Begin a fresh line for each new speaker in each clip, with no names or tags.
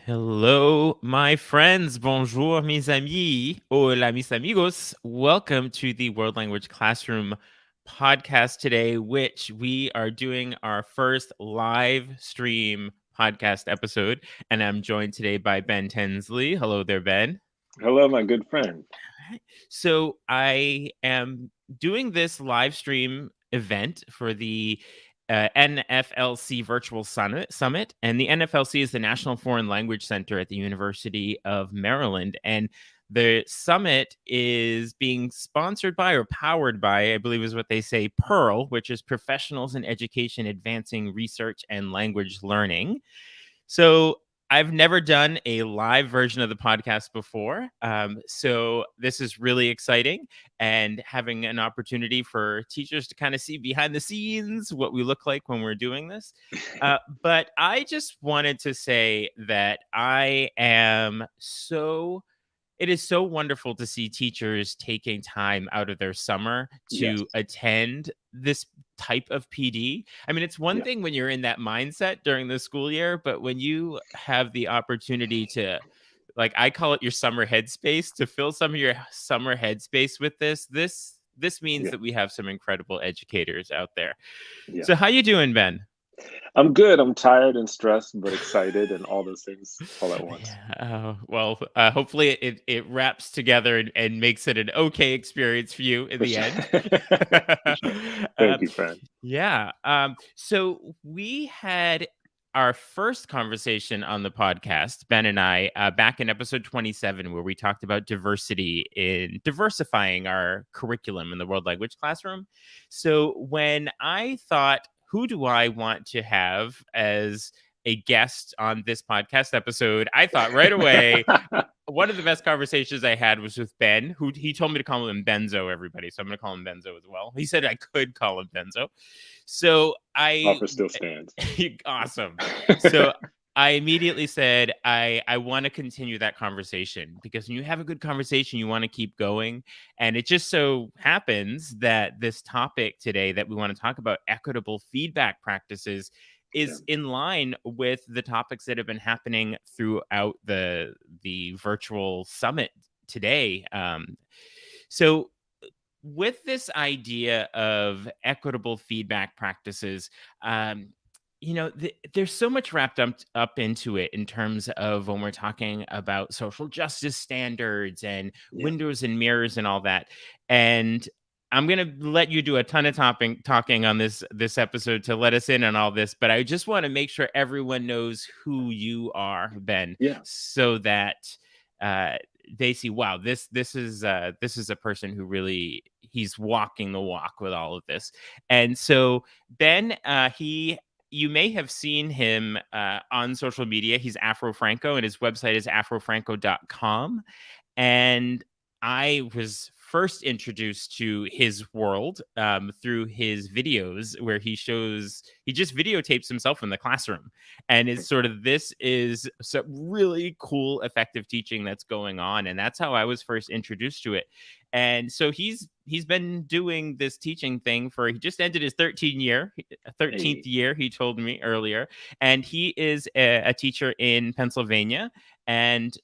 Hello, my friends. Bonjour, mes amis. Hola, mis amigos. Welcome to the World Language Classroom podcast today, which we are doing our first live stream podcast episode. And I'm joined today by Ben Tinsley. Hello there, Ben.
Hello, my good friend.
So I am doing this live stream event for the NFLC Virtual Summit. And the NFLC is the National Foreign Language Center at the University of Maryland. And the summit is being sponsored by or powered by, I believe is what they say, PEARLL, which is Professionals in Education Advancing Research and Language Learning. So I've never done a live version of the podcast before. So this is really exciting, and having an opportunity for teachers to kind of see behind the scenes what we look like when we're doing this. But I just wanted to say that it is so wonderful to see teachers taking time out of their summer
Yes.
to attend this type of PD. I mean, it's one
Yeah.
thing when you're in that mindset during the school year, but when you have the opportunity to, like, I call it your summer headspace, to fill some of your summer headspace with this means
Yeah.
that we have some incredible educators out there.
Yeah.
So how you doing, Ben?
I'm good. I'm tired and stressed, but excited and all those things all at once.
Yeah. Well, hopefully it wraps together and makes it an okay experience for you in
For
the
sure.
end.
For sure.
uh,
Thank you, friend.
yeah. So we had our first conversation on the podcast, Ben and I, back in episode 27, where we talked about diversity in diversifying our curriculum in the world language classroom. So when I thought, who do I want to have as a guest on this podcast episode, I thought right away one of the best conversations I had was with Ben, who he told me to call him Benzo, everybody. So I'm going to call him Benzo as well. He said I could call him Benzo. So
Offer still stands.
awesome. So I immediately said, I want to continue that conversation, because when you have a good conversation, you want to keep going. And it just so happens that this topic today that we want to talk about, equitable feedback practices, is in line with the topics that have been happening throughout the virtual summit today. So with this idea of equitable feedback practices, there's so much wrapped up into it in terms of when we're talking about social justice standards and
Yeah.
windows and mirrors and all that. And I'm going to let you do a ton of talking on this episode to let us in on all this, but I just want to make sure everyone knows who you are, Ben,
Yeah.
so that uh, they see, wow, this is a person who really, he's walking the walk with all of this. And so Ben, you may have seen him on social media. He's Afro Franco, and his website is afrofranco.com. And I was first introduced to his world through his videos, where he just videotapes himself in the classroom. And it's sort of, this is some really cool, effective teaching that's going on. And that's how I was first introduced to it. And so he's been doing this teaching thing he just ended his 13th year, he told me earlier. And he is a teacher in Pennsylvania. And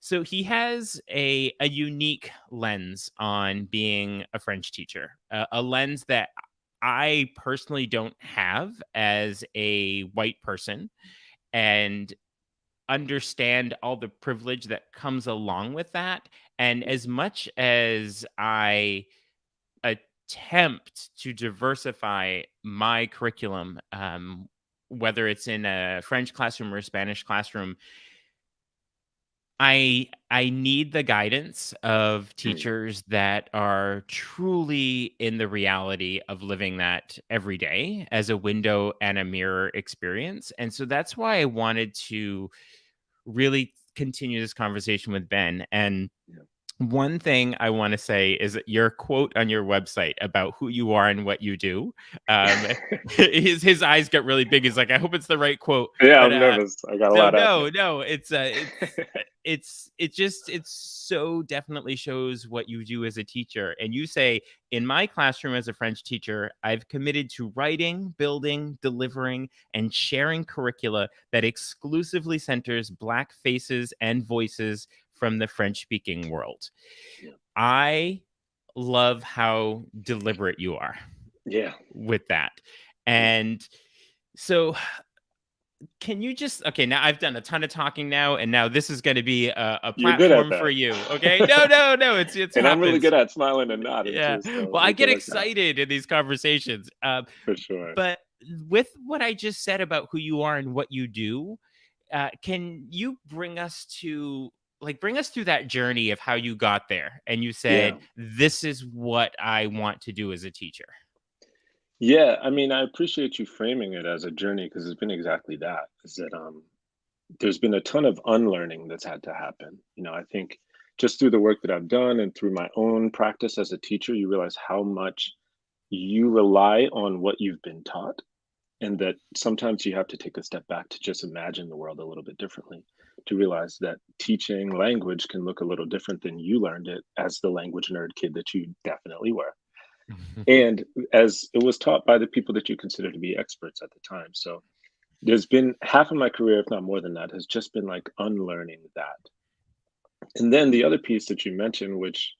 so he has a unique lens on being a French teacher, a lens that I personally don't have as a white person, and understand all the privilege that comes along with that. And as much as I attempt to diversify my curriculum, whether it's in a French classroom or a Spanish classroom, I need the guidance of teachers that are truly in the reality of living that every day as a window and a mirror experience. And so that's why I wanted to really continue this conversation with Ben. And One thing I want to say is that your quote on your website about who you are and what you do. Um, his eyes got really big. He's like, I hope it's the right quote.
Yeah,
But
I'm nervous. I got a
so
lot happening.
no, it so definitely shows what you do as a teacher. And you say, in my classroom as a French teacher, I've committed to writing, building, delivering, and sharing curricula that exclusively centers Black faces and voices from the French speaking world.
Yeah.
I love how deliberate you are
Yeah.
with that.
Yeah.
And so can you just okay, now I've done a ton of talking now, and now this is going to be a
You're good at
platform for
that.
you. Okay, no, it's
And I'm really
happens.
good at smiling and nodding
Yeah,
too, so
well, I
we can
get
work that out
excited in these conversations.
for sure.
But with what I just said about who you are and what you do, can you bring us through that journey of how you got there and you said,
Yeah.
this is what I want to do as a teacher?
Yeah, I mean, I appreciate you framing it as a journey because it's been exactly that. Is that there's been a ton of unlearning that's had to happen. I think just through the work that I've done and through my own practice as a teacher, you realize how much you rely on what you've been taught, and that sometimes you have to take a step back to just imagine the world a little bit differently, to realize that teaching language can look a little different than you learned it as the language nerd kid that you definitely were, and as it was taught by the people that you consider to be experts at the time. So there's been half of my career, if not more than that, has just been like unlearning that. And then the other piece that you mentioned, which,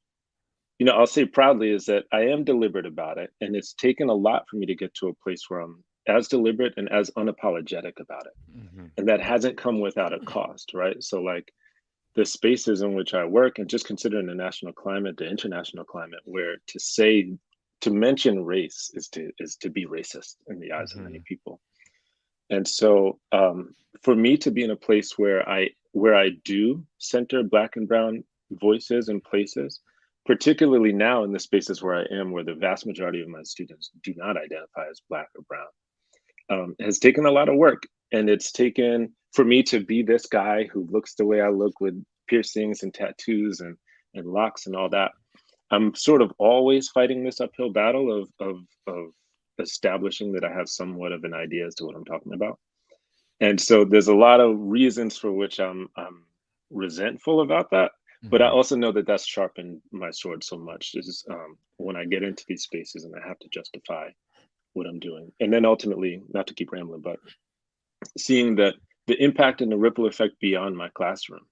I'll say proudly, is that I am deliberate about it. And it's taken a lot for me to get to a place where I'm as deliberate and as unapologetic about it.
Mhm.
And that hasn't come without a cost, right? So, like, the spaces in which I work, and just considering the national climate, the international climate, where to mention race is to be racist in the eyes of many
Mhm.
people. And so, for me to be in a place where I do center Black and Brown voices and places, particularly now in the spaces where I am, where the vast majority of my students do not identify as Black or Brown, has taken a lot of work. And it's taken for me to be this guy who looks the way I look, with piercings and tattoos and locks and all that. I'm sort of always fighting this uphill battle of establishing that I have somewhat of an idea as to what I'm talking about. And so there's a lot of reasons for which I'm resentful about that. But I
Mhm.
also know that that's sharpened my sword so much. This is when I get into these spaces and I have to justify what I'm doing. And then ultimately, not to keep rambling, but seeing that the impact and the ripple effect beyond my classroom,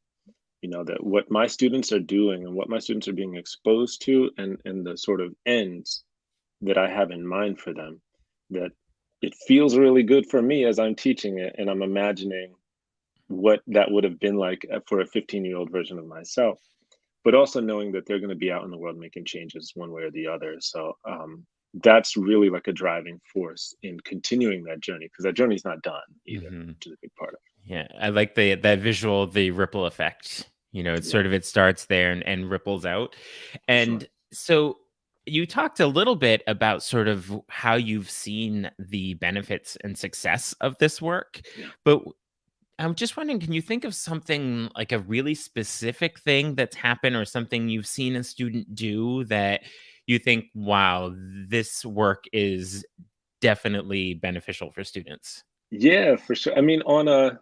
that what my students are doing and what my students are being exposed to, and the sort of ends that I have in mind for them, that it feels really good for me as I'm teaching it, and I'm imagining what that would have been like for a 15-year-old version of myself, but also knowing that they're going to be out in the world making changes one way or the other. So that's really like a driving force in continuing that journey, because that journey's not done either,
Mhm.
which is a big part of
Yeah, I like that visual, the ripple effect.
it.
It's
Yeah,
sort of it starts there and ripples out.
for sure.
And so you talked a little bit about sort of how you've seen the benefits and success of this work,
Yeah.
but I'm just wondering, can you think of something like a really specific thing that's happened or something you've seen a student do that you think, wow, this work is definitely beneficial for students?
Yeah, for sure. I mean, on a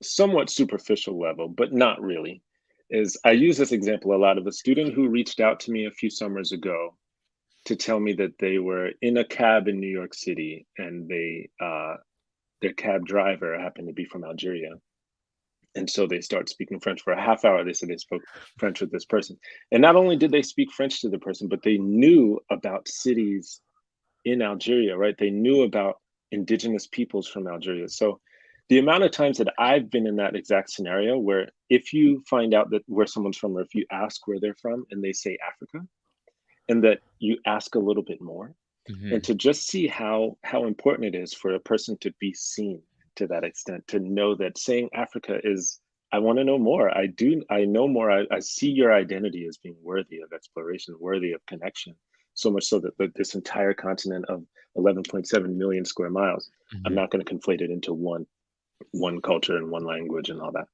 somewhat superficial level, but not really, is I use this example a lot of a student who reached out to me a few summers ago to tell me that they were in a cab in New York City, and their cab driver happened to be from Algeria. And so they start speaking French for a half hour. They said they spoke French with this person. And not only did they speak French to the person, but they knew about cities in Algeria, right? They knew about indigenous peoples from Algeria. So the amount of times that I've been in that exact scenario, where if you find out that where someone's from, or if you ask where they're from and they say Africa, and that you ask a little bit more, and
Mhm.
to just see how important it is for a person to be seen to that extent, to know that saying Africa is, I want to know more. I know more. I see your identity as being worthy of exploration, worthy of connection, so much so that this entire continent of 11.7 million square miles, I'm
Mhm.
not going to conflate it into one culture and one language and all that.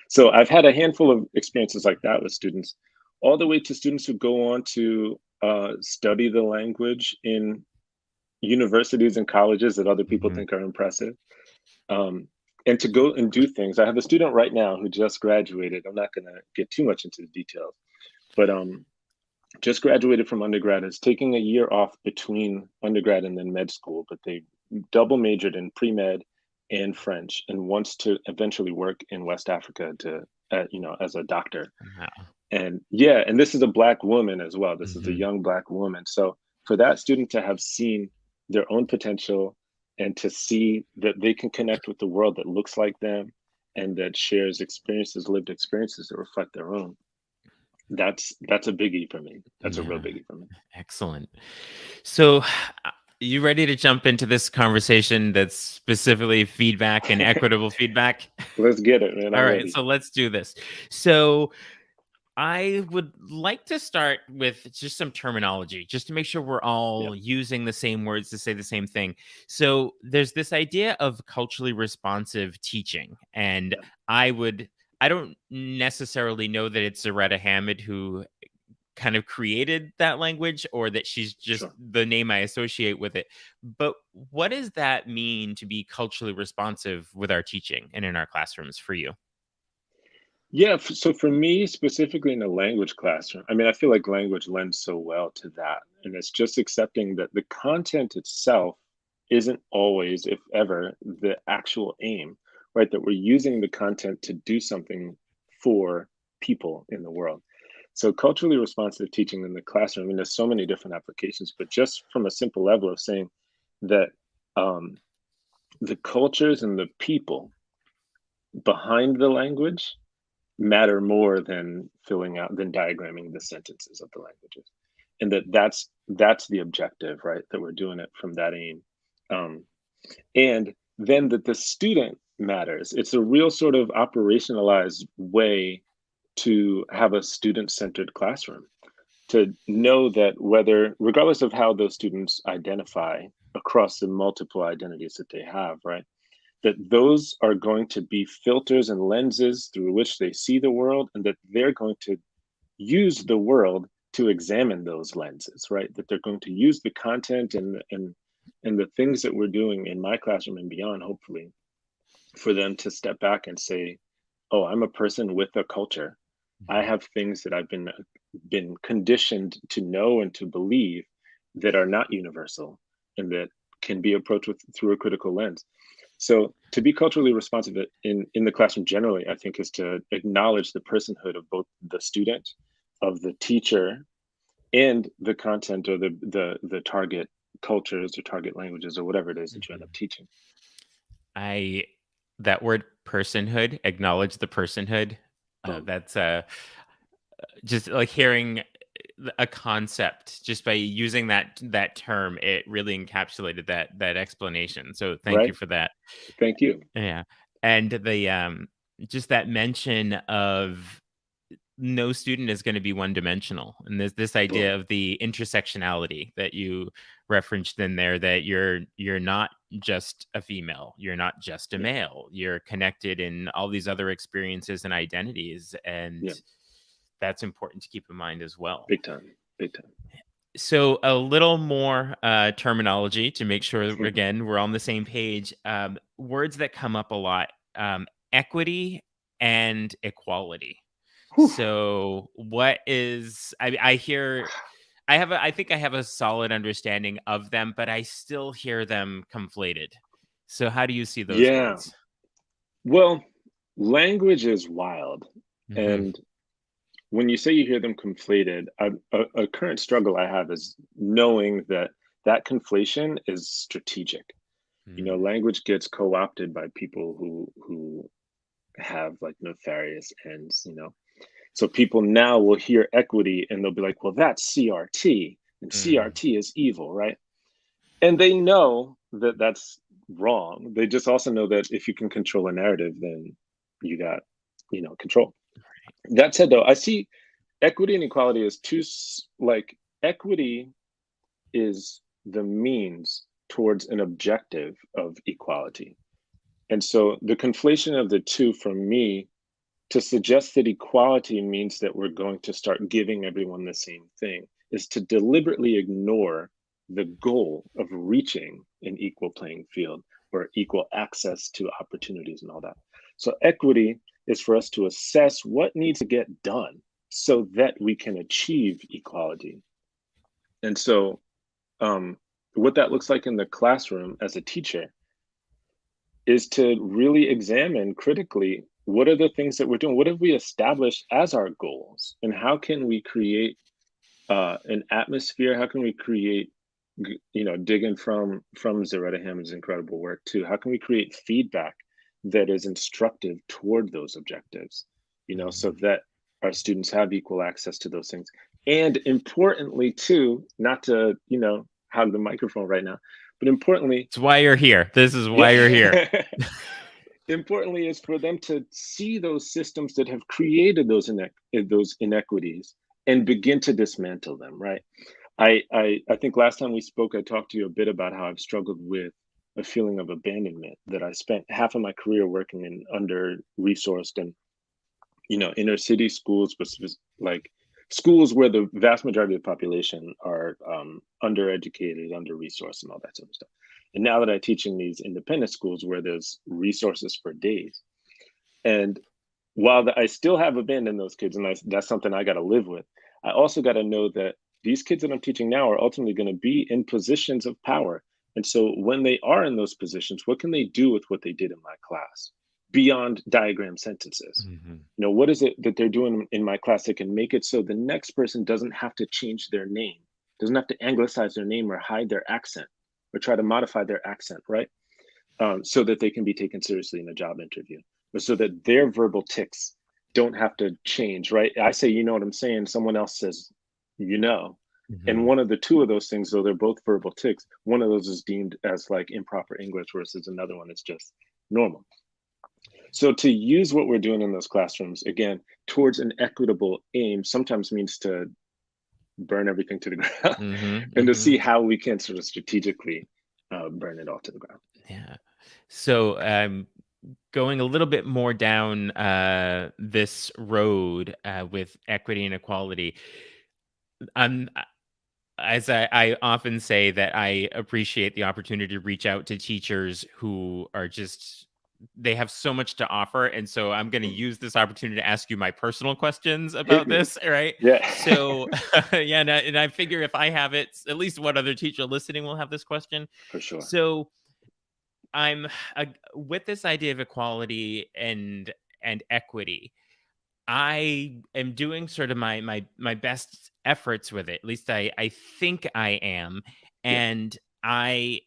So I've had a handful of experiences like that with students, all the way to students who go on to study the language in universities and colleges that other people
Mhm.
think are impressive. Um, and to go and do things. I have a student right now who just graduated. I'm not going to get too much into the details, but just graduated from undergrad, is taking a year off between undergrad and then med school, but they double majored in pre-med and French, and wants to eventually work in West Africa to, as a doctor.
Wow.
And yeah, and this is a Black woman as well. This is a
Mhm.
young Black woman. So for that student to have seen their own potential and to see that they can connect with the world that looks like them and that shares experiences, lived experiences that reflect their own, that's a biggie for me. That's a real
Yeah.
biggie for me.
Excellent. So, you ready to jump into this conversation that's specifically feedback and equitable feedback?
Let's get it, man.
All
I'm
right,
ready.
so let's do this. So, I would like to start with just some terminology, just to make sure we're
Yeah,
all using the same words to say the same thing. So, there's this idea of culturally responsive teaching, and
yeah,
I don't necessarily know that it's Zaretta Hammond who kind of created that language or that she's just
sure.
the name I associate with it. But what does that mean to be culturally responsive with our teaching and in our classrooms for you?
Yeah, so for me, specifically in a language classroom, I mean, I feel like language lends so well to that. And it's just accepting that the content itself isn't always, if ever, the actual aim, right? That we're using the content to do something for people in the world. So culturally responsive teaching in the classroom, I mean, there's so many different applications, but just from a simple level of saying that um, the cultures and the people behind the language matter more than diagramming the sentences of the languages, and that's the objective, right? That we're doing it from that aim, um, and then that the student matters. It's a real sort of operationalized way to have a student-centered classroom, to know that whether, regardless of how those students identify across the multiple identities that they have, right, that those are going to be filters and lenses through which they see the world, and that they're going to use the world to examine those lenses, right? That they're going to use the content and the things that we're doing in my classroom and beyond, hopefully, for them to step back and say, "Oh, I'm a person with a culture. I
Mhm.
have things that I've been conditioned to know and to believe that are not universal and that can be approached with through a critical lens." So to be culturally responsive in the classroom generally, I think, is to acknowledge the personhood of both the student, of the teacher, and the content or the target cultures or target languages or whatever it is that you end
Mhm.
up teaching.
I that word personhood, acknowledge the personhood.
Boom.
That's just like hearing a concept just by using that term. It really encapsulated that explanation. So thank you
Right?
for that.
Thank you.
Yeah, and the just that mention of no student is going to be one dimensional, and there's this idea
Boom.
of the intersectionality that you referenced in there, that you're not just a female, you're not just a
Yeah.
male, you're connected in all these other experiences and identities, and
Yeah.
that's important to keep in mind as well.
Big time. Big time.
So a little more terminology to make sure that, again, we're on the same page. Words that come up a lot: equity and equality.
Whew.
So, what is? I hear. I think I have a solid understanding of them, but I still hear them conflated. So, how do you see those
Yeah.
words?
Well, language is wild.
Hmm.
And when you say you hear them conflated, a current struggle I have is knowing that that conflation is strategic. Language gets co-opted by people who have like nefarious ends. So people now will hear equity and they'll be like, well, that's CRT, and
Mm.
CRT is evil, right? And they know that that's wrong. They just also know that if you can control a narrative, then you got, control. That said, though, I see equity and equality as like equity is the means towards an objective of equality. And so the conflation of the two for me To suggest that equality means that we're going to start giving everyone the same thing is to deliberately ignore the goal of reaching an equal playing field or equal access to opportunities and all that. So equity is for us to assess what needs to get done so that we can achieve equality. And so what that looks like in the classroom as a teacher is to really examine critically what are the things that we're doing? What have we established as our goals? And how can we create an atmosphere? How can we create, digging from Zaretta Hammond's incredible work too? How can we create feedback that is instructive toward those objectives? So
Mhm.
that our students have equal access to those things. And importantly, too, not to hog the microphone right now, but importantly,
It's why you're here. This is why you're here.
yeah. Importantly is for them to see those systems that have created those inequities and begin to dismantle them, right? I think last time we spoke, I talked to you a bit about how I've struggled with a feeling of abandonment, that I spent half of my career working in under resourced and inner city schools, but like schools where the vast majority of the population are undereducated, under resourced, and all that sort of stuff. And now that I teach in these independent schools where there's resources for days, and while I still have abandoned those kids, and that's something I got to live with, I also got to know that these kids that I'm teaching now are ultimately going to be in positions of power. And so when they are in those positions, what can they do with what they did in my class beyond diagram sentences?
Mhm.
What is it that they're doing in my class that can make it so the next person doesn't have to change their name, doesn't have to anglicize their name or hide their accent or try to modify their accent, right? So that they can be taken seriously in a job interview, or so that their verbal tics don't have to change, right? I say, you know what I'm saying, someone else says, you know. And
Mhm.
one of the two of those things, though they're both verbal tics, one of those is deemed as like improper English versus another one is just normal. So to use what we're doing in those classrooms, again, towards an equitable aim, sometimes means to burn everything to the ground
Mhm.
and to
Mhm.
see how we can sort of strategically burn it all to the ground.
Yeah. So, going a little bit more down this road with equity and equality, I'm as I often say that I appreciate the opportunity to reach out to teachers who are just they have so much to offer. And so I'm going to
Mhm.
use this opportunity to ask you my personal questions
Hit
about
me.
this. Right.
Yeah.
So, yeah. And I figure if I have it, at least one other teacher listening will have this question.
For sure.
So, I'm with this idea of equality and equity. I am doing sort of my best efforts with it. At least I think I am,
Yeah.
and I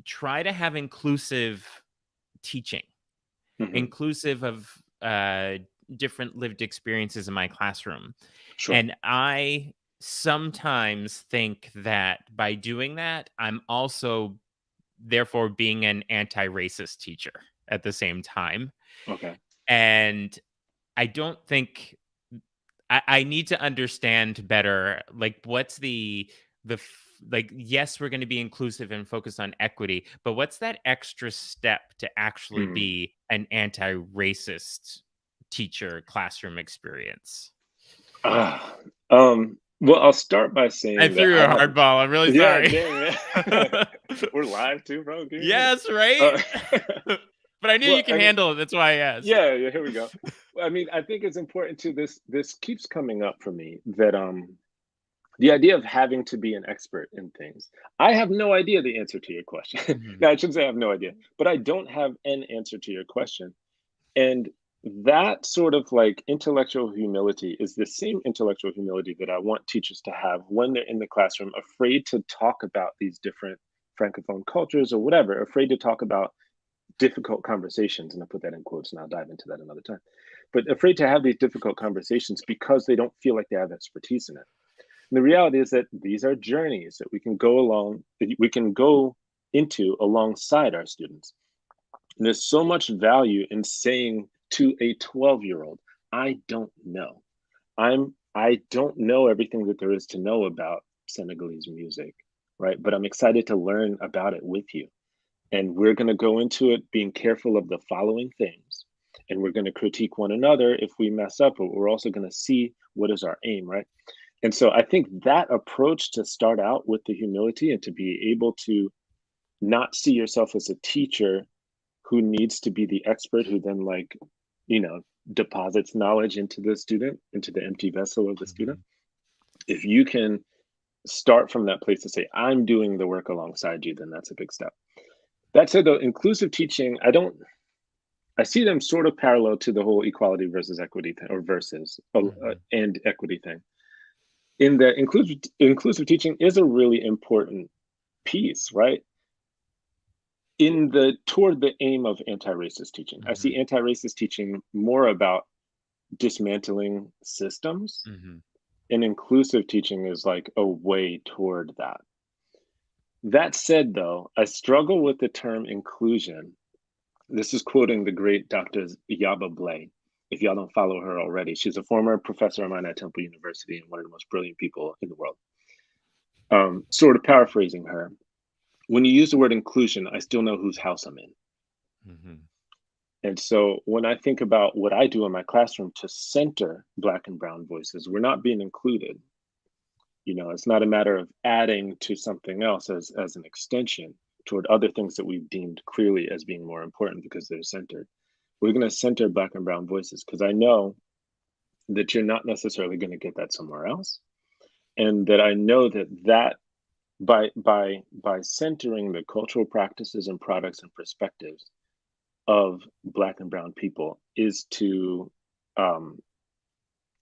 try to have inclusive teaching,
Hmm.
inclusive of different lived experiences in my classroom,
Sure.
and I sometimes think that by doing that, I'm also therefore being an anti-racist teacher at the same time.
Okay.
And I don't think I need to understand better, like what's like, yes, we're going to be inclusive and focus on equity, but what's that extra step to actually
Mm.
be an anti-racist teacher classroom experience?
Ah, well, I'll start by
I
saying that
threw you
I
a
have,
hardball. I'm really
yeah,
sorry.
dang, man. We're live too, bro. Give me a minute.
Yes, right?
Uh,
But I knew
well,
you can
I mean,
handle it. That's why I asked.
yeah, yeah, here we go. I mean, I think it's important to this keeps coming up for me that the idea of having to be an expert in things. I have no idea the answer to your question.
Mhm.
No, I shouldn't say I have no idea, but I don't have an answer to your question. And that sort of like intellectual humility is the same intellectual humility that I want teachers to have when they're in the classroom, afraid to talk about these different francophone cultures or whatever, afraid to talk about difficult conversations. And I put that in quotes and I'll dive into that another time. But afraid to have these difficult conversations because they don't feel like they have expertise in it. And the reality is that these are journeys that we can go along, that we can go into alongside our students. And there's so much value in saying to a 12-year-old, I don't know. I don't know everything that there is to know about Senegalese music, right? But I'm excited to learn about it with you. And we're going to go into it being careful of the following things. and we're going to critique one another if we mess up, but we're also going to see what is our aim, right? And so I think that approach, to start out with the humility and to be able to not see yourself as a teacher who needs to be the expert, who then, like, you know, deposits knowledge into the student, into the empty vessel of the student.
Mhm.
If you can start from that place to say, I'm doing the work alongside you, then that's a big step. That said, though, inclusive teaching, I see them sort of parallel to the whole equality versus equity thing, or versus
Mhm.
and equity thing. In that inclusive teaching is a really important piece, right? In the toward the aim of anti-racist teaching. I see
Mhm.
anti-racist teaching more about dismantling systems,
Mhm.
and inclusive teaching is like a way toward that. That said, though, I struggle with the term inclusion. This is quoting the great Dr. Yaba Blay. If y'all don't follow her already, she's a former professor of mine at Temple University and one of the most brilliant people in the world. Sort of paraphrasing her, when you use the word inclusion, I still know whose house I'm in.
Mhm.
And so when I think about what I do in my classroom to center Black and Brown voices, we're not being included. You know, it's not a matter of adding to something else as an extension toward other things that we've deemed clearly as being more important because they're centered. We're going to center Black and Brown voices because I know that you're not necessarily going to get that somewhere else, and that I know that by centering the cultural practices and products and perspectives of Black and Brown people um,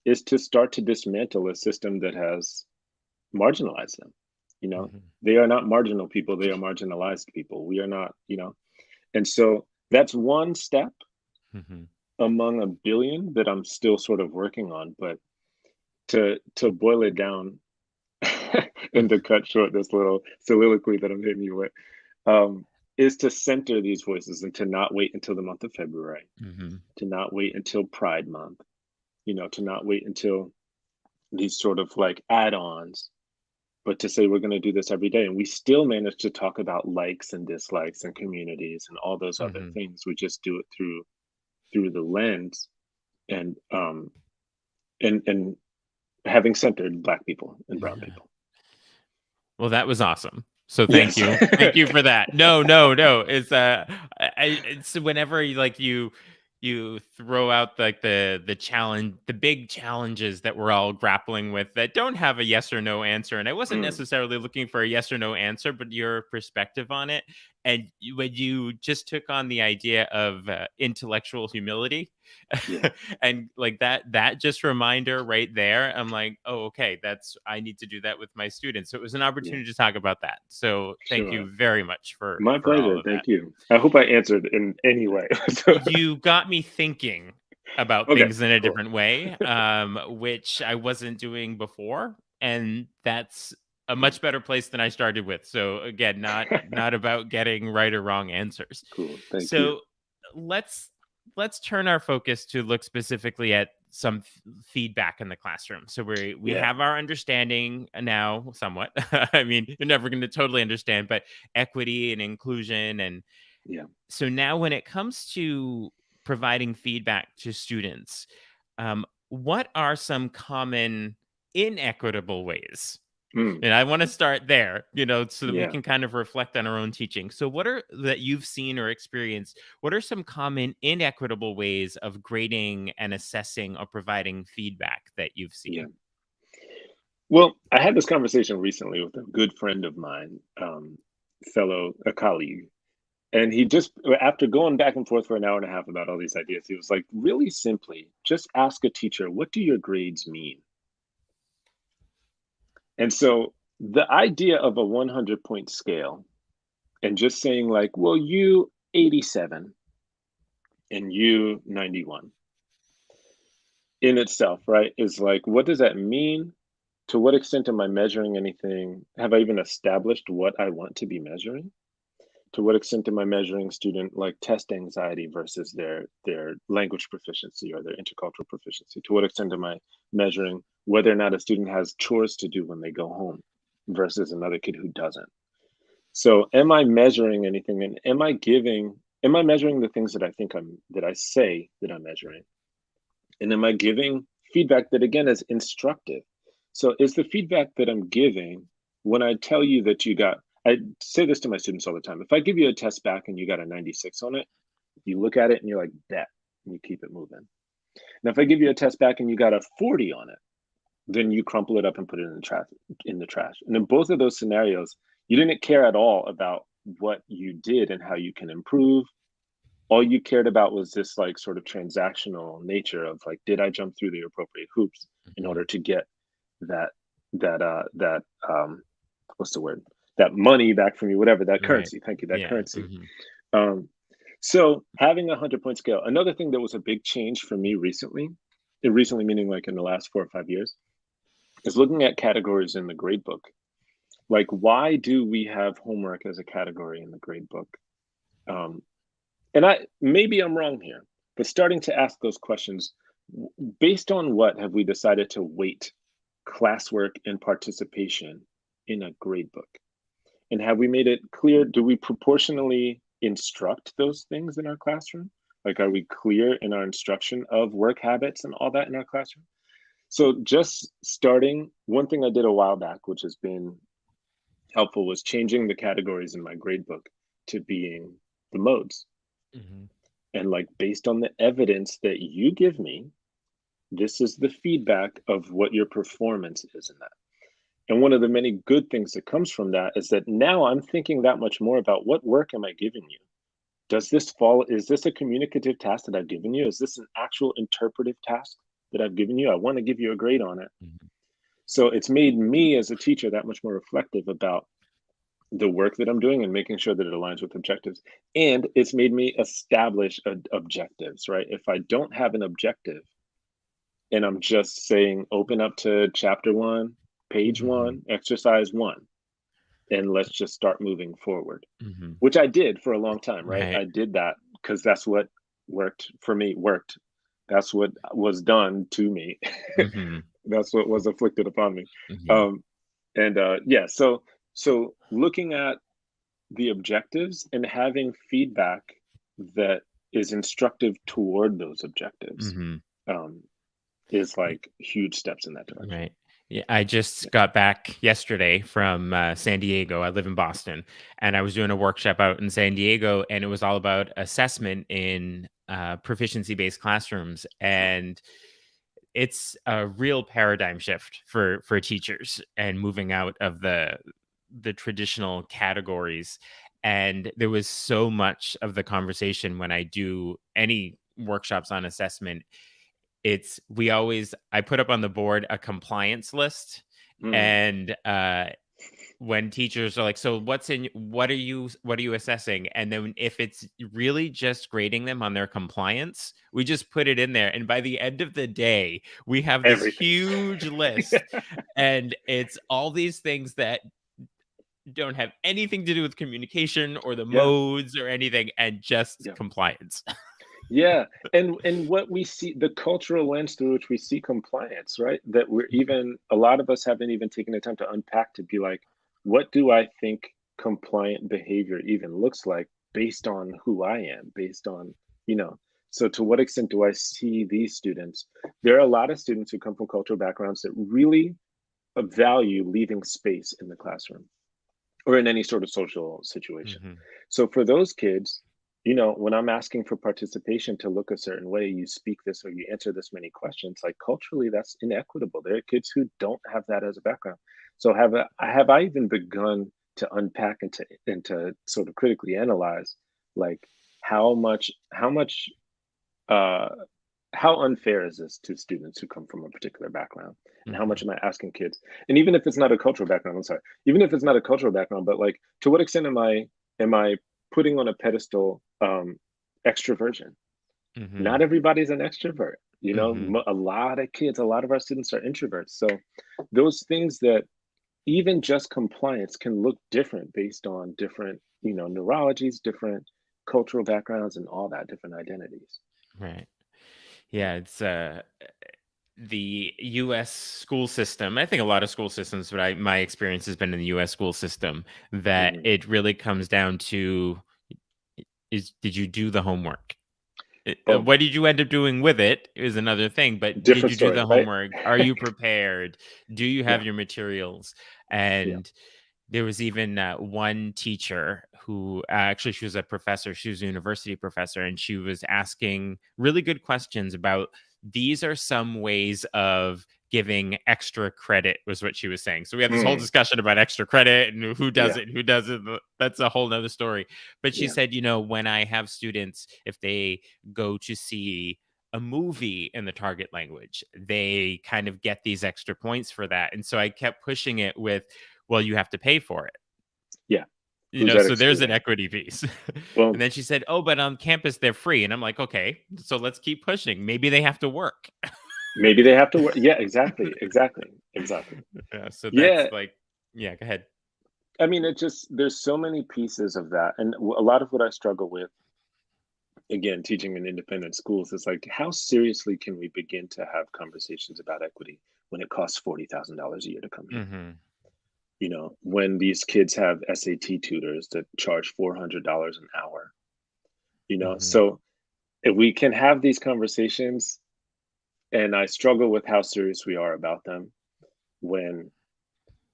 is to start to dismantle a system that has marginalize them. You know,
Mhm.
they are not marginal people, they are marginalized people. We are not, you know. And so that's one step
Mhm.
among a billion that I'm still sort of working on. But to boil it down and to cut short this little soliloquy that I'm hitting you with, um, is to center these voices and to not wait until the month of February,
Mhm.
to not wait until Pride Month, you know, to not wait until these sort of like add-ons, but to say we're going to do this every day. And we still manage to talk about likes and dislikes and communities and all those other
Mhm.
things. We just do it through the lens, and and having centered Black people and Brown people.
Well, that was awesome. So thank
Yes.
you. Thank you for that. No, no, no. It's it's whenever you throw out like the challenge, the big challenges that we're all grappling with that don't have a yes or no answer. And I wasn't
Mm,
necessarily looking for a yes or no answer, but your perspective on it. And when you just took on the idea of intellectual humility,
yeah,
and like that just reminder right there, I'm like, oh, okay, that's, I need to do that with my students. So it was an
yeah,
opportunity to talk about that. So thank
sure.
you very much
My
for all
pleasure.
of that.
Thank you. I hope I answered in any way. So,
You got me thinking about
okay,
things in a
cool.
different way, which I wasn't doing before, and that's a
Cool.
much better place than I started with. So again, not about getting right or wrong answers.
Cool. Thank you.
So let's let's turn our focus to look specifically at some feedback in the classroom. So we
Yeah.
have our understanding now somewhat. I mean, you're never going to totally understand, but equity and inclusion, and
Yeah.
so now when it comes to providing feedback to students, what are some common inequitable ways?
Mm,
And I want to start there, so that we
yeah.
can kind of reflect on our own teaching. So, what are that you've seen or experienced? What are some common inequitable ways of grading and assessing or providing feedback that you've
Yeah.
seen?
Well, I had this conversation recently with a good friend of mine, a colleague, and he just, after going back and forth for an hour and a half about all these ideas, he was like, really simply, just ask a teacher, what do your grades mean? And so the idea of a 100-point scale and just saying, like, well, you 87 and you 91 in itself, right, is like, what does that mean? To what extent am I measuring anything? Have I even established what I want to be measuring? To what extent am I measuring student like test anxiety versus their language proficiency or their intercultural proficiency? To what extent am I measuring whether or not a student has chores to do when they go home versus another kid who doesn't? So am I measuring anything, and am I giving am I measuring the things that I say that I'm measuring? And am I giving feedback that again is instructive? So is the feedback that I'm giving when I tell you that I say this to my students all the time. If I give you a test back and you got a 96 on it, you look at it and you're like, bet, and you keep it moving. Now, if I give you a test back and you got a 40 on it, then you crumple it up and put it in the trash. And in both of those scenarios, you didn't care at all about what you did and how you can improve. All you cared about was this like sort of transactional nature of like, did I jump through the appropriate hoops in
Mhm.
order to get that that what's the word, that money back from you, whatever, that
Right.
currency, thank you, that
Yeah.
currency. Um so having 100 point scale, another thing that was a big change for me recently, and recently meaning like in the last 4 or 5 years, is looking at categories in the grade book. Like, why do we have homework as a category in the grade book? um, and maybe I'm wrong here, but starting to ask those questions, based on what have we decided to weight classwork and participation in a grade book? And have we made it clear, do we proportionally instruct those things in our classroom? Like, are we clear in our instruction of work habits and all that in our classroom? So just starting, one thing I did a while back, which has been helpful, was changing the categories in my grade book to being the modes.
Mhm.
And like, based on the evidence that you give me, this is the feedback of what your performance is in that. And one of the many good things that comes from that is that now I'm thinking that much more about, what work am I giving you? Is this a communicative task that I've given you? Is this an actual interpretive task that I've given you? I want to give you a grade on it.
Mhm.
So it's made me as a teacher that much more reflective about the work that I'm doing and making sure that it aligns with objectives. And it's made me establish objectives, right? If I don't have an objective and I'm just saying, open up to chapter one, page
Mhm.
one, exercise one, and let's just start moving forward,
Mhm.
which I did for a long time, right?
Right.
I did that because that's what worked for me, worked. That's what was done to me.
Mhm.
That's what was afflicted upon me.
Yeah.
Um, and yeah, so looking at the objectives and having feedback that is instructive toward those objectives,
Mhm.
um, is like huge steps in that direction.
Right. Yeah, I just
Yeah.
got back yesterday from San Diego. I live in Boston, and I was doing a workshop out in San Diego, and it was all about assessment in proficiency-based classrooms, and it's a real paradigm shift for teachers and moving out of the traditional categories. And there was so much of the conversation when I do any workshops on assessment. It's we always I put up on the board a compliance list,
Mm,
and when teachers are like, "So what are you assessing?" And then if it's really just grading them on their compliance, we just put it in there, and by the end of the day, we have this
everything.
huge list, and it's all these things that don't have anything to do with communication or the
Yeah,
modes or anything, and just
yeah.
compliance.
Yeah, and what we see, the cultural lens through which we see compliance, right? That we're even, a lot of us haven't even taken the time to unpack, to be like, what do I think compliant behavior even looks like based on who I am, based on, you know, so to what extent do I see these students? There are a lot of students who come from cultural backgrounds that really value leaving space in the classroom or in any sort of social situation.
Mhm.
So for those kids, when I'm asking for participation to look a certain way, you speak this or you answer this many questions, like culturally, that's inequitable. There are kids who don't have that as a background. So have I even begun to unpack and to sort of critically analyze, like, how much uh how unfair is this to students who come from a particular background? And how much
Mhm.
am I asking kids? And even if it's not a cultural background, I'm sorry, even if it's not a cultural background, but like, to what extent am I putting on a pedestal extroversion? Not
Mhm.
everybody's an extrovert.
Mhm.
A lot of kids, a lot of our students are introverts. So those things that even just compliance can look different based on different, neurologies, different cultural backgrounds, and all that, different identities.
Right. Yeah, it's the US school system. I think a lot of school systems, but my experience has been in the US school system that
Hmm.
it really comes down to did you do the homework?
Oh,
What did you end up doing with it is another thing, but did
different
you do
story,
the
right?
homework? Are you prepared? Do you
Yeah,
have your materials?
yeah.
And there was even one teacher who actually she was a professor. She was a university professor, and she was asking really good questions about these are some ways of giving extra credit, was what she was saying. So we had this whole
Mm,
discussion about extra credit and who does
yeah,
it, who doesn't. That's a whole nother story. But she
yeah.
said, when I have students, if they go to see a movie in the target language, they kind of get these extra points for that. And so I kept pushing it with, well, you have to pay for it.
Yeah. Who's that
So there's an
excluding?
equity piece. And
Well,
then she said, oh, but on campus they're free. And I'm like, okay, so let's keep pushing. Maybe they have to work.
maybe they have to work. Yeah, exactly, exactly, exactly.
Yeah, so that's
Yeah,
like, yeah, go ahead.
I mean, it just there's so many pieces of that, and a lot of what I struggle with, again, teaching in independent schools, is like, how seriously can we begin to have conversations about equity when it costs $40,000 a year to come here?
Hmm.
When these kids have SAT tutors that charge $400 an hour,
Hmm.
so if we can have these conversations, and I struggle with how serious we are about them when,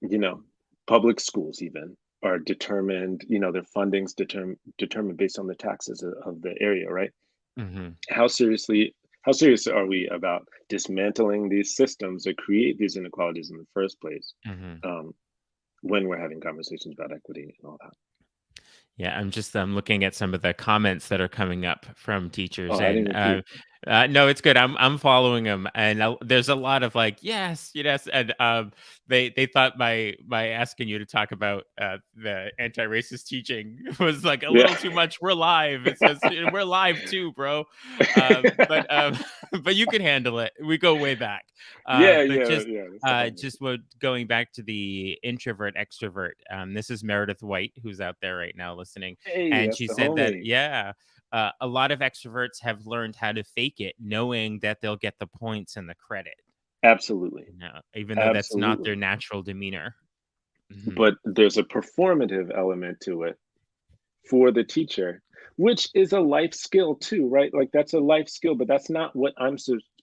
you know, public schools even are determined, their funding's determined based on the taxes of the area, right?
Hmm.
How seriously how serious are we about dismantling these systems that create these inequalities in the first place,
Hmm.
um, when we're having conversations about equity and all that?
Yeah, I'm looking at some of the comments that are coming up from
Oh,
teachers,
I didn't
and
even peep.
no, it's good. I'm following them, and there's a lot of like, yes, yes, and they thought my asking you to talk about the anti-racist teaching was like a
Yeah.
little too much. We're live. It says we're live too, bro. But but you can handle it. We go way back.
Yeah,
But
yeah, yeah. That's the whole
just what going back to the introvert extrovert. This is Meredith White, who's out there right now listening,
Hey,
and
that's
she
the
said that
homie.
a lot of extroverts have learned how to fake it, knowing that they'll get the points and the credit.
Absolutely.
Even though that's not their
Absolutely.
natural demeanor. Hmm.
But there's a performative element to it for the teacher, which is a life skill too, right? Like, that's a life skill, but that's not what I'm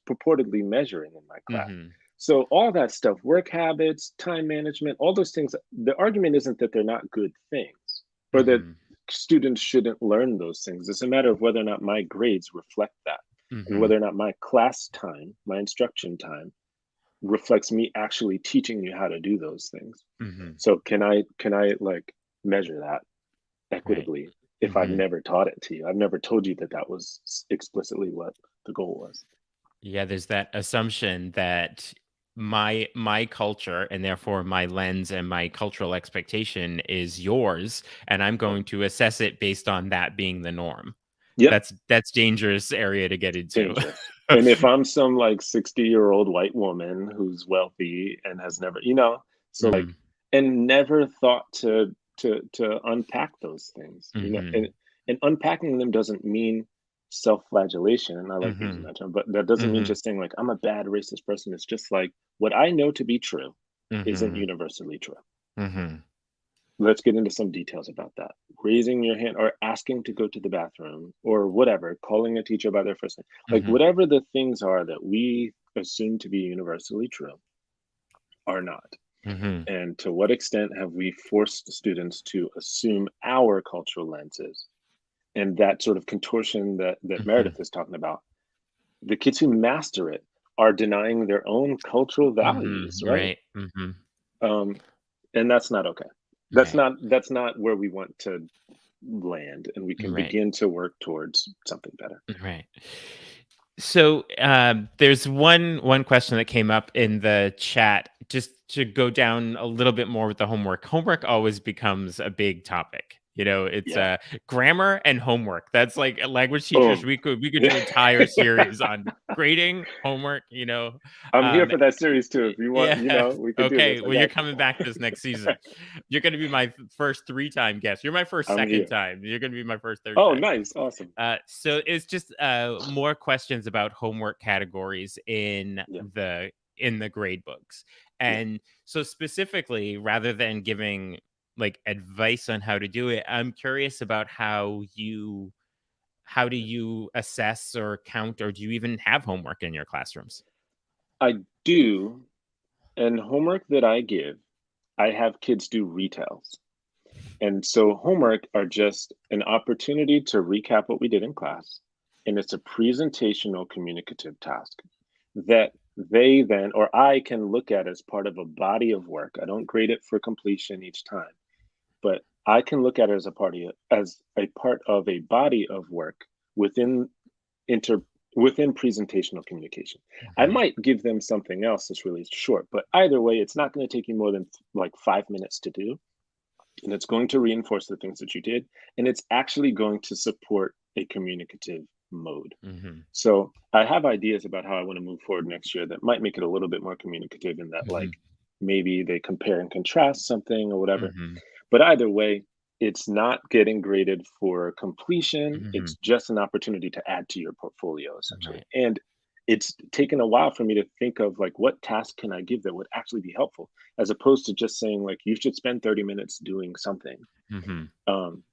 purportedly measuring in my class.
Hmm.
So all that stuff, work habits, time management, all those things, the argument isn't that they're not good things or that
Hmm.
students shouldn't learn those things. It's a matter of whether or not my grades reflect that, and
Hmm.
whether or not my class time, my instruction time, reflects me actually teaching you how to do those things.
Hmm.
So can I like measure that
Right.
equitably if I've
Hmm.
never taught it to you? I've never told you that that was explicitly what the goal was.
Yeah, there's that assumption that my culture and therefore my lens and my cultural expectation is yours, and I'm
Oh,
going to assess it based on that being the norm.
yep,
That's dangerous area to get into.
dangerous. And if I'm some like 60-year-old white woman who's wealthy and has never, so like,
Mhm.
and never thought to unpack those things,
Mhm.
and unpacking them doesn't mean self-flagellation. And I like using
Mhm.
that term, but that doesn't mean
Mhm.
just saying like I'm a bad racist person. It's just like what I know to be true isn't
Mhm.
universally true.
Mhm.
Let's get into some details about that. Raising your hand or asking to go to the bathroom or whatever, calling a teacher by their first name, like
Mhm.
whatever the things are that we assume to be universally true are not.
Mhm.
And to what extent have we forced students to assume our cultural lenses, and that sort of contortion that
Mhm.
Meredith is talking about? The kids who master it are denying their own cultural values,
Mhm.
right?
Right. Mhm.
Um, and that's not okay.
Right.
That's not where we want to land, and we can
Right.
begin to work towards something better.
Right. So there's one question that came up in the chat, just to go down a little bit more with the homework. Homework always becomes a big topic. It's
Yeah.
grammar and homework. That's like language teachers.
Boom.
We could do entire series on grading homework.
I'm here
Um,
for that series too. If you want,
yeah.
we could do
Okay.
this. I
Well, you're
got you.
coming back this next season. You're going to be my first 3-time guest. You're my first
I'm
second
here.
time. You're going to be my first third
Oh,
time.
nice. Awesome.
So it's just more questions about homework categories
Yeah.
in the grade books.
Yeah.
And so specifically, rather than giving like advice on how to do it, I'm curious about how you how do you assess or count, or do you even have homework in your classrooms?
I do, and homework that I give, I have kids do retells. And so homework are just an opportunity to recap what we did in class. And it's a presentational communicative task that they then, or I can look at as part of a body of work. I don't grade it for completion each time, but I can look at it as a part of a body of work within inter within presentational communication. I
Mhm.
might give them something else that's really short, but either way, it's not going to take you more than like 5 minutes to do, and it's going to reinforce the things that you did, and it's actually going to support a communicative mode.
Mhm.
So I have ideas about how I want to move forward next year that might make it a little bit more communicative in that, like,
Mhm.
maybe they compare and contrast something or whatever.
Mhm.
But either way, it's not getting graded for completion.
Mhm.
It's just an opportunity to add to your portfolio, essentially.
Right.
And it's taken a while for me to think of like what task can I give that would actually be helpful, as opposed to just saying like you should spend 30 minutes doing something.
Mhm.
Um,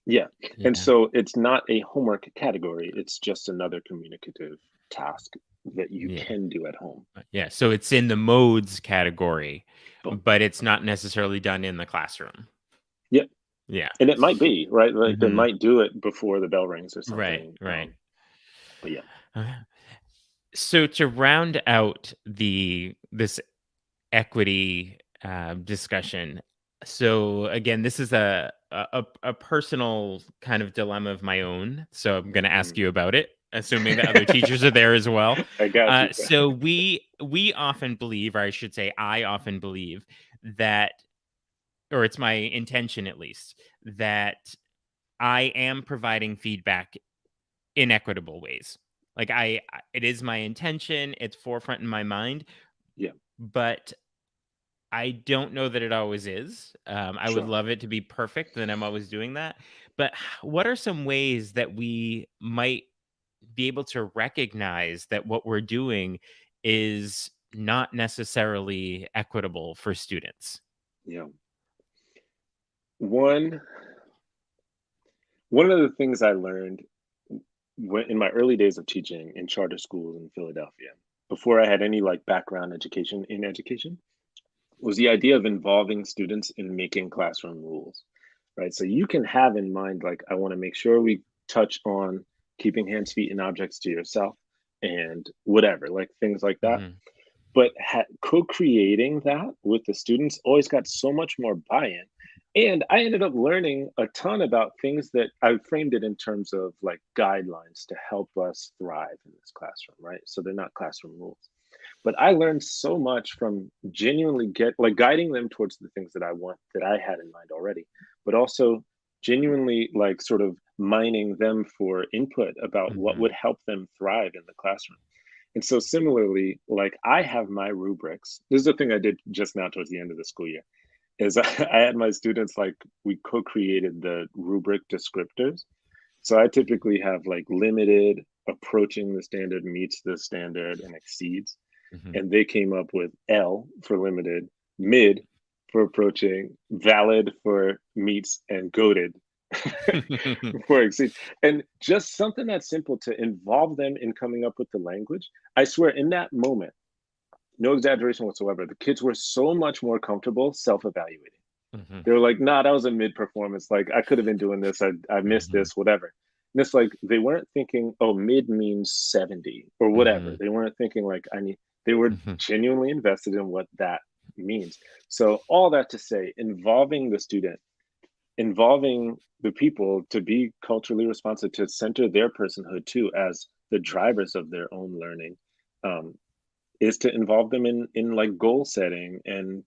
yeah. And
Yeah.
so it's not a homework category. It's just another communicative task that you
Yeah.
can do at home.
Yeah. So it's in the modes category,
Boom.
but it's not necessarily done in the classroom.
Yeah.
Yeah.
And it might be, right? Like they
Mhm.
might do it before the bell rings or
Right.
something.
Right.
But yeah.
Uh, So to round out this equity discussion. So again, this is a personal kind of dilemma of my own. So I'm going to ask
Mm.
you about it, assuming that other teachers are there as well.
I got you.
So we often believe, or I should say, I often believe that, or it's my intention at least, that I am providing feedback in equitable ways. Like it is my intention. It's forefront in my mind,
Yeah,
but I don't know that it always is. I would
sure.
love it to be perfect, then I'm always doing that. But what are some ways that we might be able to recognize that what we're doing is not necessarily equitable for students?
Yeah. One one of the things I learned when in my early days of teaching in charter schools in Philadelphia, before I had any like background education in education, was the idea of involving students in making classroom rules, right? So you can have in mind, like, I want to make sure we touch on keeping hands, feet, and objects to yourself and whatever, like things like that.
Mhm.
But co-creating that with the students always got so much more buy-in, and I ended up learning a ton about things that I framed it in terms of like guidelines to help us thrive in this classroom, right? So they're not classroom rules, but I learned so much from genuinely get like guiding them towards the things that I want, that I had in mind already, but also genuinely like sort of mining them for input about what
Mhm.
would help them thrive in the classroom. And so similarly, like I have my rubrics. This is the thing I did just now towards the end of the school year. Is I had my students like we co-created the rubric descriptors. So I typically have like limited, approaching the standard, meets the standard, and exceeds.
Mhm.
And they came up with L for limited, mid for approaching, valid for meets, and goaded for exceeds. And just something that simple to involve them in coming up with the language. I swear, in that moment, no exaggeration whatsoever, the kids were so much more comfortable self-evaluating.
Mhm.
They were like, nah, that was a mid performance. Like, I could have been doing this. I missed
Mhm.
this, whatever. And it's like, they weren't thinking, oh, mid means 70 or whatever.
Mhm.
They weren't thinking, like, they were
Mhm.
genuinely invested in what that means. So, all that to say, involving the student, involving the people to be culturally responsive, to center their personhood too as the drivers of their own learning, um, is to involve them in like goal setting and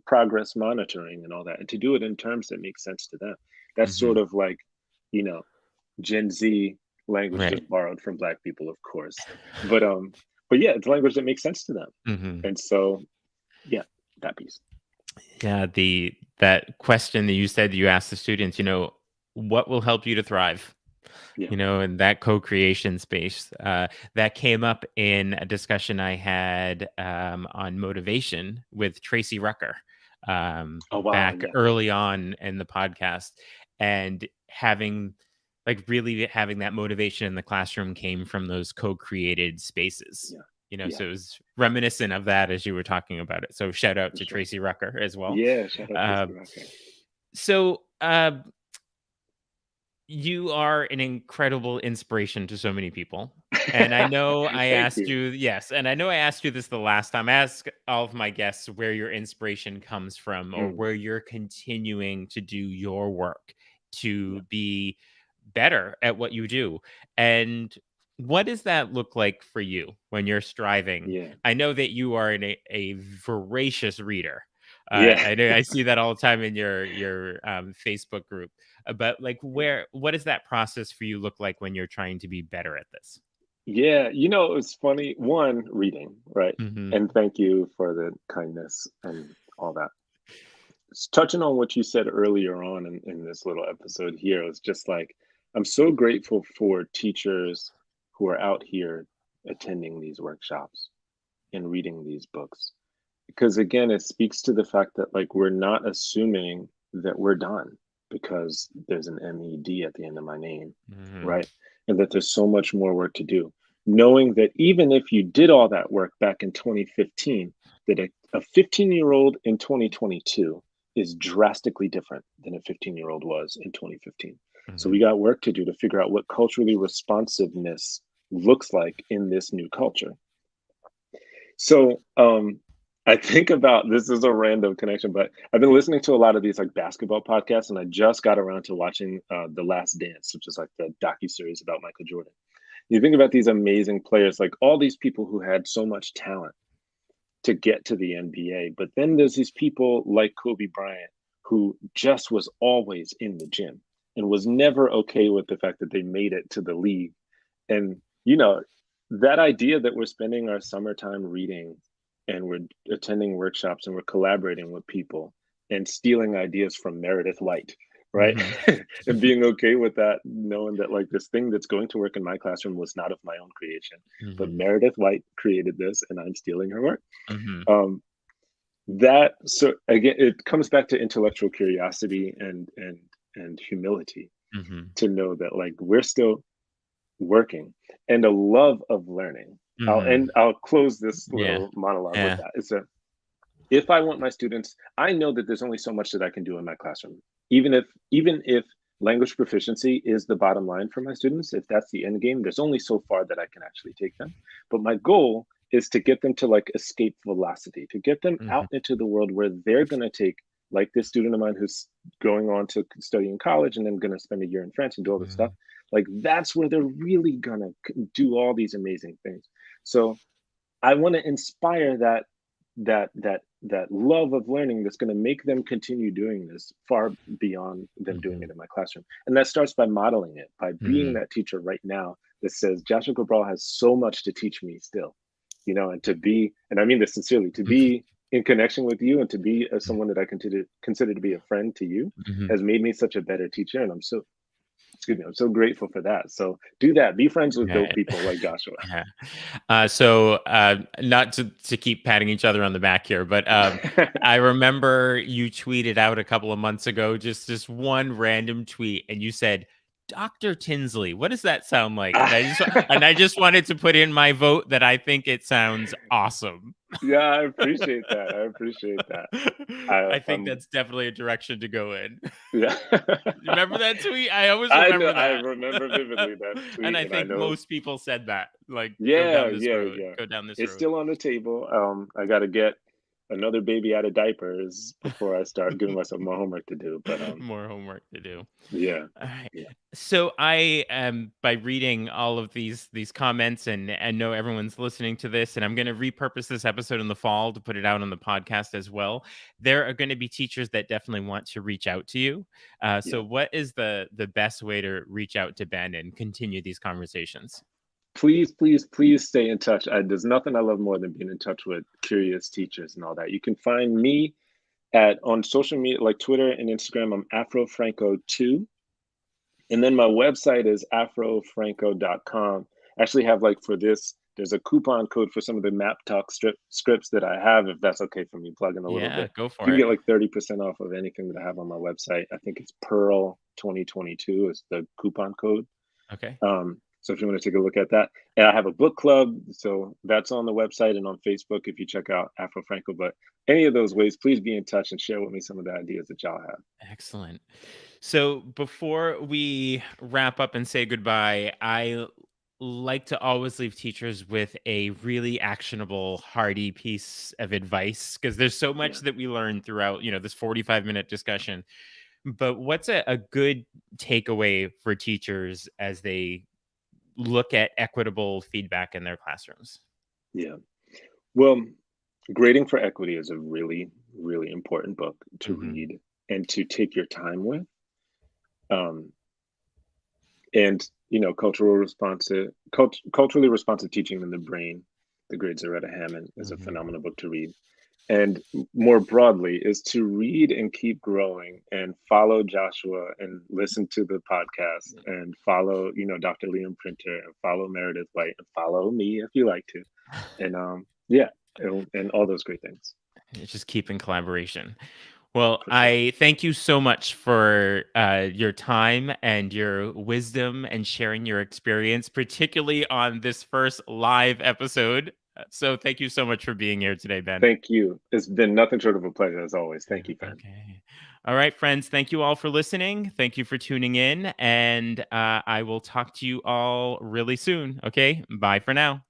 progress monitoring and all that, and to do it in terms that make sense to them. That's sort
Mhm.
of like, you know, Gen Z language,
Right.
just borrowed from Black people, of course, but yeah, it's language that makes sense to them.
Mhm.
And so yeah, that piece.
Yeah, that question that you said you asked the students, what will help you to thrive?
Yeah.
In that co-creation space, that came up in a discussion I had on motivation with Tracy Rucker
Oh wow.
back
Yeah.
early on in the podcast, and having like really having that motivation in the classroom came from those co-created spaces.
Yeah.
So
Yeah,
it was reminiscent of that as you were talking about it. So shout out
for
to
sure.
Tracy Rucker as well.
Yeah, shout out Tracy
Um,
Rocker.
so you are an incredible inspiration to so many people. And I know I
Thank
asked
you.
you, yes, and I know I asked you this the last time. I ask all of my guests where your inspiration comes from or
Mm,
where you're continuing to do your work
yeah,
to be better at what you do. And what does that look like for you when you're striving?
yeah,
I know that you are a voracious reader.
yeah,
I know I see that all the time in your Facebook group. But like,
yeah.
what does that process for you look like when you're trying to be better at this?
Yeah, it's funny. One, reading, right?
Mhm.
And thank you for the kindness and all that. Touching on what you said earlier on in this little episode here, it's just like I'm so grateful for teachers who are out here attending these workshops and reading these books. Because again, it speaks to the fact that like we're not assuming that we're done because there's an MED at the end of my name,
Mhm.
right? And that there's so much more work to do. Knowing that even if you did all that work back in 2015, that a 15-year-old in 2022 is drastically different than a 15-year-old was in 2015. So we
Mhm.
got work to do to figure out what culturally responsiveness looks like in this new culture. So, I think about this is a random connection, but I've been listening to a lot of these like basketball podcasts, and I just got around to watching The Last Dance, which is like the docu-series about Michael Jordan. You think about these amazing players, like all these people who had so much talent to get to the NBA, but then there's these people like Kobe Bryant who just was always in the gym and was never okay with the fact that they made it to the league. And, that idea that we're spending our summertime reading and we're attending workshops and we're collaborating with people and stealing ideas from Meredith White, right?
Mhm.
And being okay with that, knowing that like this thing that's going to work in my classroom was not of my own creation, but
Mhm.
Meredith White created this and I'm stealing her work.
Mhm.
Um, that so again, it comes back to intellectual curiosity and humility
Mhm.
to know that like we're still working and a love of learning.
Mhm.
I'll close this
Yeah.
little monologue with
Yeah.
that. Is that if I want my students, I know that there's only so much that I can do in my classroom. Even if language proficiency is the bottom line for my students, if that's the end game, there's only so far that I can actually take them. But my goal is to get them to like escape velocity, to get them
Mhm.
out into the world where they're going to take like this student of mine who's going on to study in college and then going to spend a year in France and do all this stuff.
Mhm.
Like that's where they're really going to do all these amazing things. So I want to inspire that love of learning that's going to make them continue doing this far beyond them doing it
Mhm.
in my classroom. And that starts by modeling it, by being
Mhm.
that teacher right now that says Joshua Cabral has so much to teach me still, and to be, and I mean this sincerely, to be in connection with you and to be someone that I consider to be a friend to you
Mhm.
has made me such a better teacher. And I'm so grateful for that. So do that. Be friends with dope
Right.
people like Joshua.
Yeah. Not to keep patting each other on the back here, but I remember you tweeted out a couple of months ago just this one random tweet, and you said, "Dr. Tinsley." What does that sound like? And I just wanted to put in my vote that I think it sounds awesome.
Yeah, I appreciate that. I appreciate that. I
I think that's definitely a direction to go in.
Yeah.
You remember that tweet? I always
I know
remember
I
that.
remember vividly that
And
tweet
I
and I
think
know
most people said that, like, "Go
yeah,
down this
yeah,
road.
yeah.
Go down this
It's
road."
still on the table. I gotta get another baby out of diapers before I start giving myself more homework to do. But
More homework to do.
yeah,
Alright.
yeah,
So I am by reading all of these comments and know everyone's listening to this, and I'm gonna repurpose this episode in the fall to put it out on the podcast as well. There are gonna be teachers that definitely want to reach out to you. So
yeah.
what is the best way to reach out to Ben and continue these conversations?
Please, please, please stay in touch. There's nothing I love more than being in touch with curious teachers and all that. You can find me at on social media like Twitter and Instagram. I'm AfroFranco2. And then my website is afrofranco.com. I actually have like for this There's a coupon code for some of the map talk scripts that I have, if that's okay for me plugging a little
Yeah,
bit.
go
You
for
can
it.
get like 30% off of anything that I have on my website. I think it's Pearl 2022 is the coupon code.
Okay.
So if you want to take a look at that, and I have a book club, so that's on the website and on Facebook if you check out Afro Franco. But any of those ways, please be in touch and share with me some of the ideas that y'all have.
Excellent. So before we wrap up and say goodbye, I like to always leave teachers with a really actionable, hearty piece of advice because there's so much
Yeah,
that we learn throughout, this 45-minute discussion. But what's a good takeaway for teachers as they look at equitable feedback in their classrooms?
yeah. Well, Grading for Equity is a really, really important book to
Hmm.
read and to take your time with. Um, and culturally responsive teaching in the brain, the great Zaretta Hammond, is a
Hmm.
phenomenal book to read. And more broadly is to read and keep growing and follow Joshua and listen to the podcast and follow, Dr. Liam Printer and follow Meredith White and follow me if you like to. And yeah, and all those great things.
Just keep in collaboration. Well,
For sure.
I thank you so much for your time and your wisdom and sharing your experience, particularly on this first live episode. So, thank you so much for being here today, Ben.
Thank you. It's been nothing short of a pleasure as always. Thank you, fam.
Okay. All right, friends. Thank you all for listening. Thank you for tuning in. And I will talk to you all really soon. Okay. Bye for now.